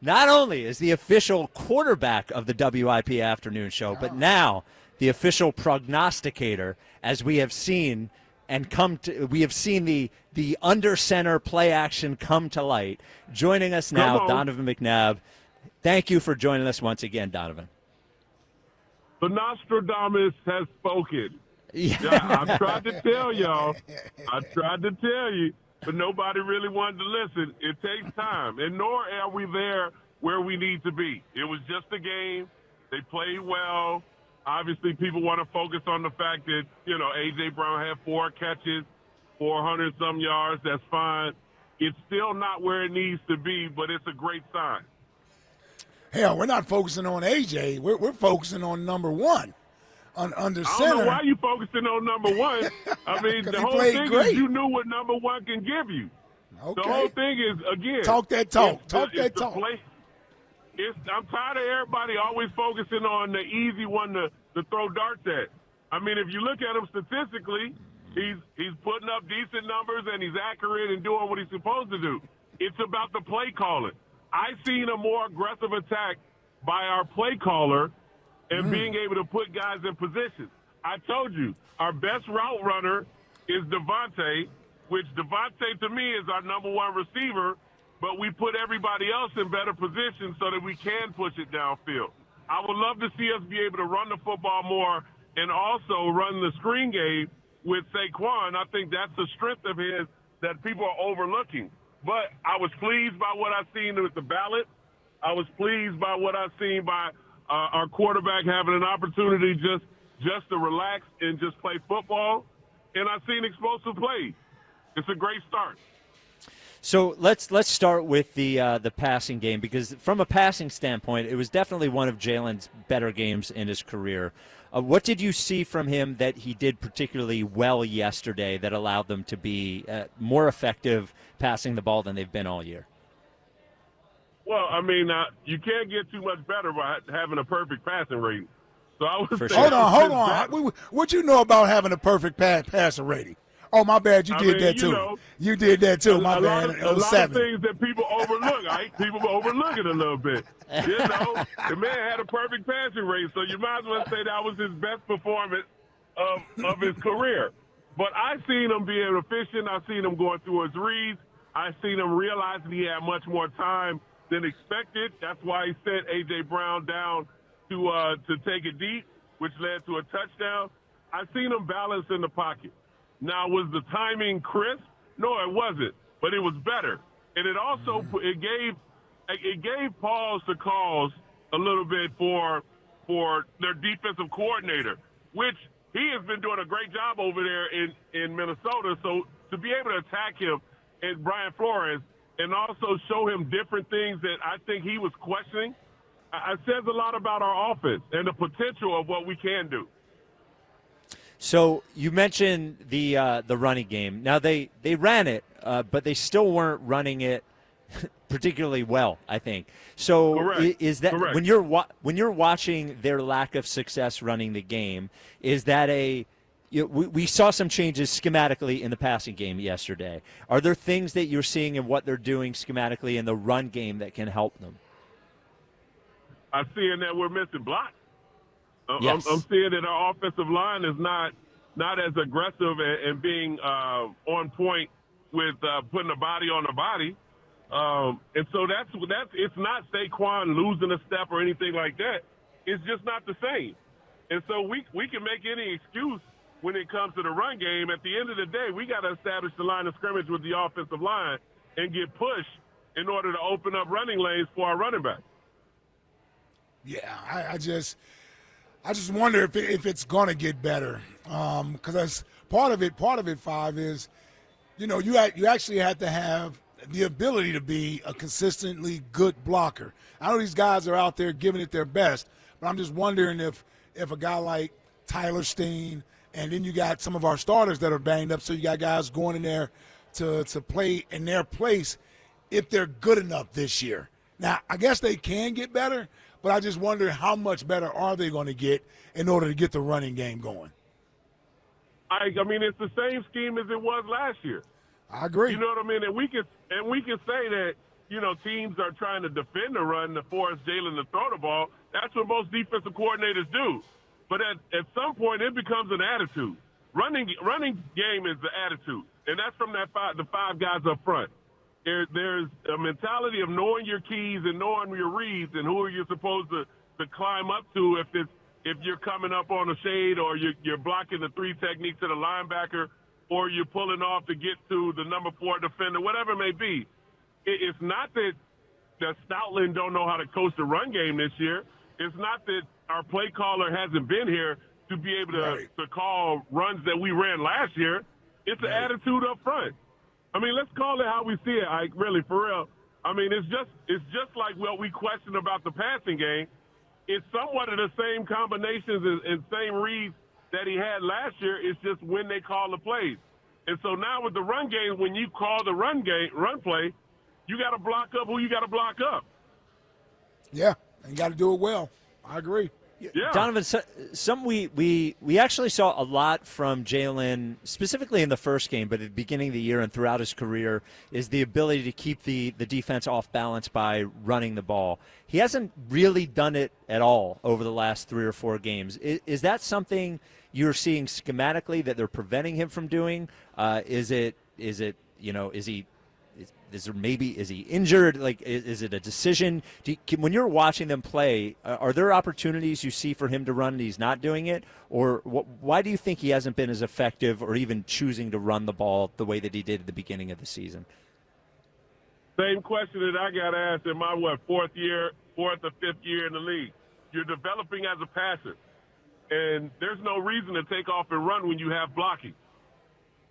not only is the official quarterback of the WIP afternoon show, but now the official prognosticator, as we have seen we have seen the under center play action come to light. Joining us now, Donovan McNabb. Thank you for joining us once again, Donovan. The Nostradamus has spoken. Yeah. I tried to tell y'all. I tried to tell you, but nobody really wanted to listen. It takes time, and nor are we there where we need to be. It was just a game. They played well. Obviously, people want to focus on the fact that, A.J. Brown had 4 catches, 400-some yards. That's fine. It's still not where it needs to be, but it's a great sign. Hell, we're not focusing on A.J. We're focusing on number one. Under center. I don't know why you focusing on number one. I mean, the whole thing is you knew what number one can give you. Okay. The whole thing is, again. Talk that talk. I'm tired of everybody always focusing on the easy one to throw darts at. I mean, if you look at him statistically, he's putting up decent numbers and he's accurate and doing what he's supposed to do. It's about the play calling. I've seen a more aggressive attack by our play caller and being able to put guys in position. I told you, our best route runner is Devontae, which Devontae to me is our number one receiver, but we put everybody else in better position so that we can push it downfield. I would love to see us be able to run the football more and also run the screen game with Saquon. I think that's the strength of his that people are overlooking. But I was pleased by what I've seen with the ballot. I was pleased by what I've seen by our quarterback having an opportunity just to relax and just play football. And I've seen explosive plays. It's a great start. So let's start with the passing game, because from a passing standpoint, it was definitely one of Jalen's better games in his career. What did you see from him that he did particularly well yesterday that allowed them to be more effective passing the ball than they've been all year? Well, I mean, you can't get too much better by having a perfect passing rating. So I would say hold on. What you know about having a perfect passer rating? Oh, my bad. You did that too. You did that too. My bad. A lot of things that people overlook. People overlook it a little bit. The man had a perfect passing rate, so you might as well say that was his best performance of his career. But I've seen him being efficient. I've seen him going through his reads. I've seen him realizing he had much more time than expected. That's why he sent A.J. Brown down to take it deep, which led to a touchdown. I've seen him balance in the pocket. Now, was the timing crisp? No, it wasn't, but it was better. And it also it gave pause to calls a little bit for their defensive coordinator, which he has been doing a great job over there in Minnesota. So to be able to attack him and Brian Flores and also show him different things that I think he was questioning, it says a lot about our offense and the potential of what we can do. So you mentioned the running game. Now they ran it, but they still weren't running it particularly well, I think. So Correct. Is that Correct. when you're watching their lack of success running the game, is that we saw some changes schematically in the passing game yesterday. Are there things that you're seeing in what they're doing schematically in the run game that can help them? I'm seeing that we're missing blocks. Yes. I'm seeing that our offensive line is not as aggressive and being on point with putting a body on the body. And so that's it's not Saquon losing a step or anything like that. It's just not the same. And so we can make any excuse when it comes to the run game. At the end of the day, we got to establish the line of scrimmage with the offensive line and get pushed in order to open up running lanes for our running back. Yeah, I just wonder if it's going to get better, because that's part of it. Five is, you actually have to have the ability to be a consistently good blocker. I know these guys are out there giving it their best, but I'm just wondering if a guy like Tyler Steen, and then you got some of our starters that are banged up, so you got guys going in there to play in their place, if they're good enough this year. Now, I guess they can get better, but I just wonder how much better are they going to get in order to get the running game going. I mean, it's the same scheme as it was last year. I agree. You know what I mean? And we can say that teams are trying to defend the run to force Jalen to throw the ball. That's what most defensive coordinators do. But at some point, it becomes an attitude. Running game is the attitude, and that's from the five guys up front. There's a mentality of knowing your keys and knowing your reads and who are you supposed to climb up to if you're coming up on a shade or you're blocking the three techniques of the linebacker or you're pulling off to get to the number 4 defender, whatever it may be. It's not that Stoutland don't know how to coach the run game this year. It's not that our play caller hasn't been here to be able to call runs that we ran last year. It's an attitude up front. I mean, let's call it how we see it, Ike, really, for real. I mean, it's just like what we questioned about the passing game. It's somewhat of the same combinations and same reads that he had last year. It's just when they call the plays. And so now with the run game, when you call the run play, you got to block up who you got to block up. Yeah, and you got to do it well. I agree. Yeah. Donovan, we actually saw a lot from Jalen, specifically in the first game, but at the beginning of the year and throughout his career, is the ability to keep the defense off balance by running the ball. He hasn't really done it at all over the last 3 or 4 games. Is that something you're seeing schematically that they're preventing him from doing? Is he injured? Like, is it a decision? When you're watching them play, are there opportunities you see for him to run and he's not doing it? Or why do you think he hasn't been as effective or even choosing to run the ball the way that he did at the beginning of the season? Same question that I got asked in my, 4th or 5th year in the league. You're developing as a passer, and there's no reason to take off and run when you have blocking.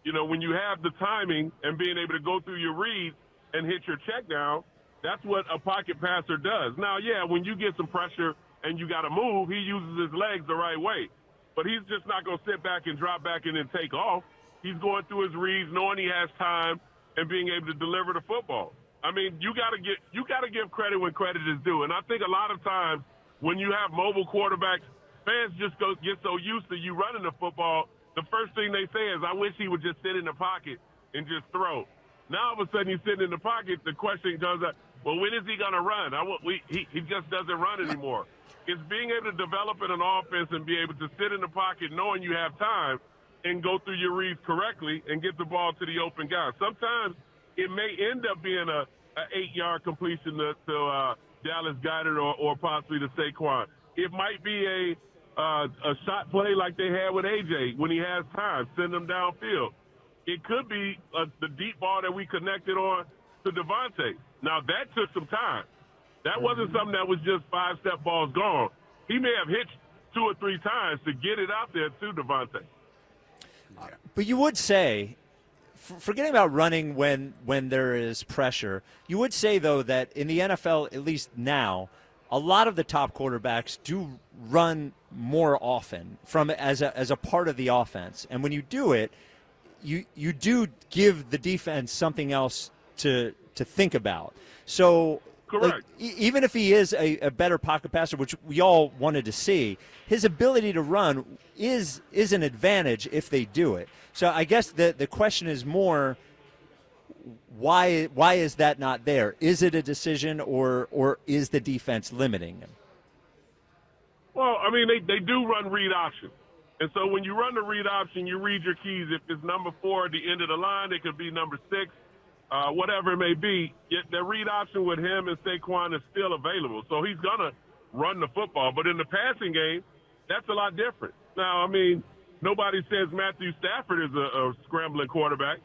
When you have the timing and being able to go through your reads and hit your check down, that's what a pocket passer does. Now, yeah, when you get some pressure and you got to move, he uses his legs the right way. But he's just not going to sit back and drop back and then take off. He's going through his reads, knowing he has time, and being able to deliver the football. I mean, you got to give credit when credit is due. And I think a lot of times when you have mobile quarterbacks, fans just get so used to you running the football, the first thing they say is, I wish he would just sit in the pocket and just throw. Now, all of a sudden, he's sitting in the pocket. The question comes up, well, when is he going to run? He just doesn't run anymore. It's being able to develop in an offense and be able to sit in the pocket knowing you have time and go through your reads correctly and get the ball to the open guy. Sometimes it may end up being a 8-yard completion to Dallas Goedert or possibly to Saquon. It might be a shot play like they had with AJ when he has time, send him downfield. It could be the deep ball that we connected on to Devontae. Now, that took some time. That wasn't something that was just 5-step balls gone. He may have hit 2 or 3 times to get it out there to Devontae. But you would say, forgetting about running when there is pressure, you would say, though, that in the NFL, at least now, a lot of the top quarterbacks do run more often as a part of the offense. And when you do it, you do give the defense something else to think about. So correct. Even if he is a better pocket passer, which we all wanted to see, his ability to run is an advantage if they do it. So I guess the question is more, why is that not there? Is it a decision or is the defense limiting him? Well, I mean, they do run read option. And so when you run the read option, you read your keys. If it's number 4 at the end of the line, it could be number 6, whatever it may be. Yet the read option with him and Saquon is still available. So he's going to run the football. But in the passing game, that's a lot different. Now, I mean, nobody says Matthew Stafford is a scrambling quarterback.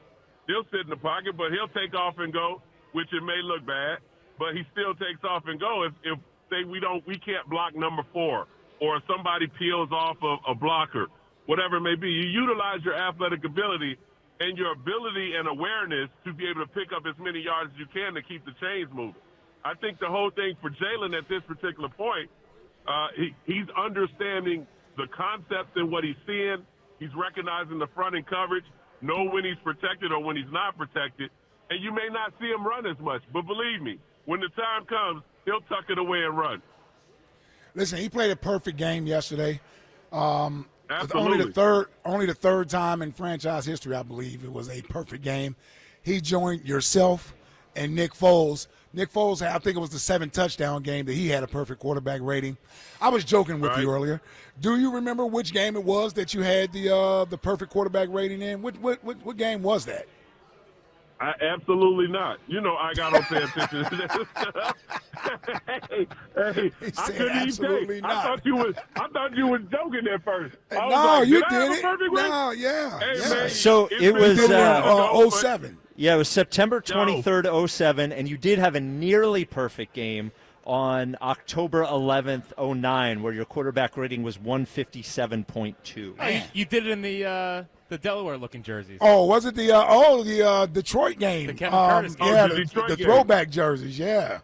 He'll sit in the pocket, but he'll take off and go, which it may look bad, but he still takes off and go if say we can't block number 4 or somebody peels off of a blocker, whatever it may be. You utilize your athletic ability and your ability and awareness to be able to pick up as many yards as you can to keep the chains moving. I think the whole thing for Jalen at this particular point, he's understanding the concepts and what he's seeing. He's recognizing the front end coverage, know when he's protected or when he's not protected. And you may not see him run as much, but believe me, when the time comes, he'll tuck it away and run. Listen, he played a perfect game yesterday. Absolutely. Only the third time in franchise history, I believe, it was a perfect game. He joined yourself and Nick Foles Nick Foles had, I think it was the 7-touchdown game that he had a perfect quarterback rating. I was joking with you earlier. Do you remember which game it was that you had the perfect quarterback rating in? What game was that? Absolutely not. You know, I got to pay attention to that stuff. hey, I couldn't even take. I thought you were joking at first. No, like, you did it. No, yeah. Hey, yeah. Man, so it was 07. Yeah, it was September 23rd, 07, and you did have a nearly perfect game on October 11th, 09, where your quarterback rating was 157.2. Oh, you did it in the Delaware-looking jerseys. Oh, was it the Detroit game? The Kevin Curtis game. Yeah, the throwback jerseys, yeah.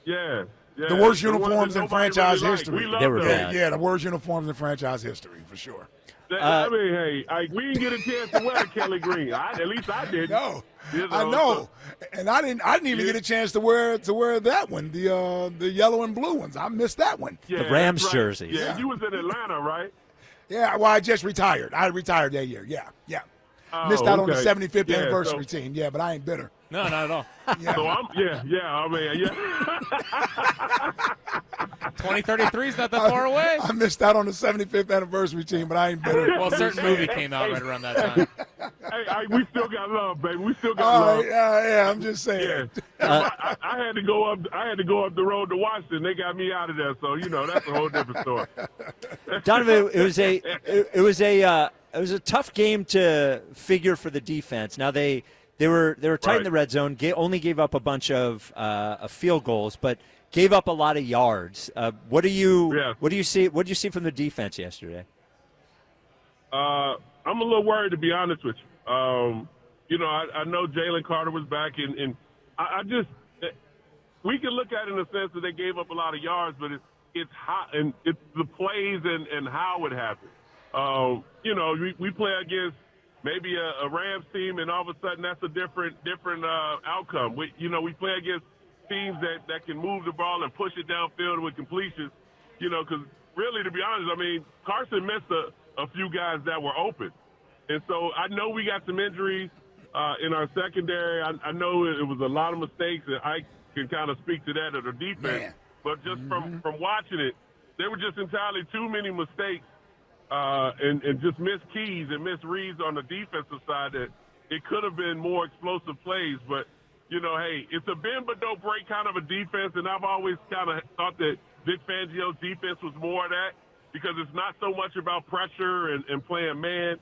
Yeah. The worst uniforms in franchise really history. They were bad. Yeah, the worst uniforms in franchise history, for sure. I mean, we didn't get a chance to wear Kelly Green. At least I didn't. No, you know, I know, and I didn't even get a chance to wear that one, the yellow and blue ones. I missed that one. Yeah, the Rams right. jerseys. Yeah, you was in Atlanta, right? Yeah, well, I just retired. I retired that year. Yeah. Missed out on the 75th anniversary team. Yeah, but I ain't bitter. No, not at all. Yeah. So I mean, 2033 is not that far away. I missed out on the 75th anniversary team, but I ain't bitter. Well, a certain movie came out right around that time. We still got love, baby. We still got love. Yeah, I'm just saying. Yeah. I had to go up. I had to go up the road to Washington. They got me out of there, so that's a whole different story. Donovan, it was a tough game to figure for the defense. Now they were tight in the red zone. Only gave up a bunch of field goals, but gave up a lot of yards. What do you see? What did you see from the defense yesterday? I'm a little worried, to be honest with you. I know Jalen Carter was back, and I just we can look at it in the sense that they gave up a lot of yards, but it's hot and it's the plays and how it happened. We play against maybe a Rams team, and all of a sudden that's a different outcome. We play against teams that can move the ball and push it downfield with completions. Because really, to be honest, I mean, Carson missed a few guys that were open, and so I know we got some injuries in our secondary. I know it was a lot of mistakes, and I can kind of speak to that of the defense. Man. But just from watching it, there were just entirely too many mistakes. And just missed keys and missed reads on the defensive side that it could have been more explosive plays. But, hey, it's a bend but don't break kind of a defense, and I've always kind of thought that Vic Fangio's defense was more of that because it's not so much about pressure and playing man.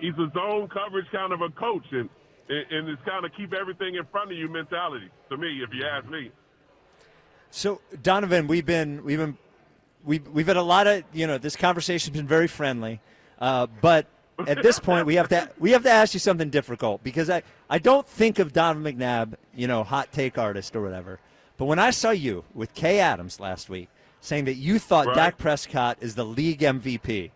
He's a zone coverage kind of a coach, and it's kind of keep everything in front of you mentality, to me, if you ask me. So, Donovan, we've had a lot of, this conversation's been very friendly, but at this point we have to ask you something difficult because I don't think of Donovan McNabb, hot take artist or whatever, but when I saw you with Kay Adams last week saying that you thought Dak Prescott is the league MVP,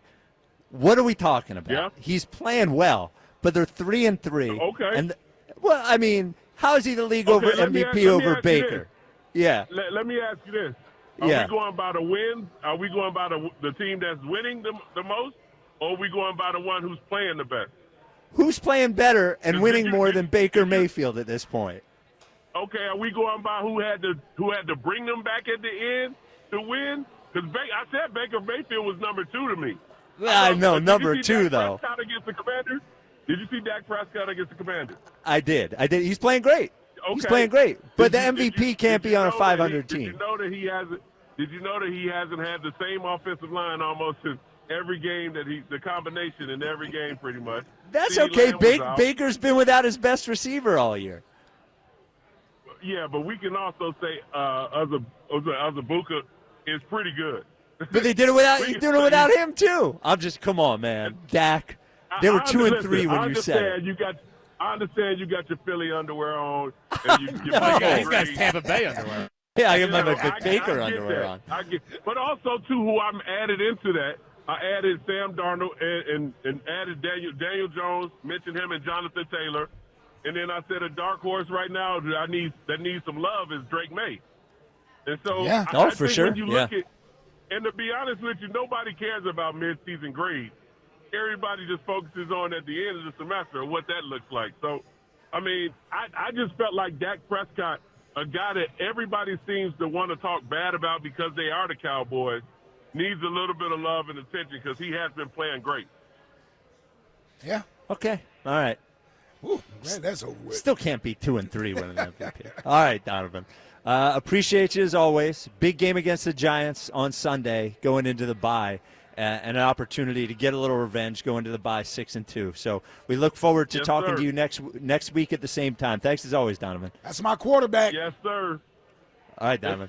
what are we talking about? Yeah. He's playing well, but they're 3-3. Okay. And I mean, how is he the league over MVP over Baker? Yeah. Let me ask you this. Are we going by the win? Are we going by the team that's winning the most? Or are we going by the one who's playing the best? Who's playing better and winning more than Baker Mayfield at this point? Okay, are we going by who had to bring them back at the end to win? Because I said Baker Mayfield was number 2 to me. I know, number 2, though. Against the Commanders? Did you see Dak Prescott against the Commanders? I did. He's playing great. Okay. He's playing great. But the MVP can't be on a 500 team. Did you know that he hasn't had the same offensive line almost in every game the combination in every game pretty much? That's okay. Baker's been without his best receiver all year. Yeah, but we can also say Azubuike is pretty good. But they did it without him too. Come on, man. Dak. They were 2-3 when you said it. I understand you got your Philly underwear on. And he's got his Tampa Bay underwear. Yeah, I got my Baker underwear on. But also, too, who I'm added into that, I added Sam Darnold and added Daniel Jones, mentioned him and Jonathan Taylor. And then I said a dark horse right now that needs some love is Drake May. And so I for think sure. when you look at, and to be honest with you, nobody cares about mid-season grades. Everybody just focuses on at the end of the semester what that looks like. So, I mean, I just felt like Dak Prescott a guy that everybody seems to want to talk bad about because they are the Cowboys, needs a little bit of love and attention because he has been playing great. Yeah. Okay. All right. Ooh, glad that's over with. Still can't be 2-3 winning the MVP. All right, Donovan. Appreciate you as always. Big game against the Giants on Sunday going into the bye. And an opportunity to get a little revenge going to the bye 6-2. So we look forward to talking to you next week at the same time. Thanks as always, Donovan. That's my quarterback. Yes, sir. All right, Donovan.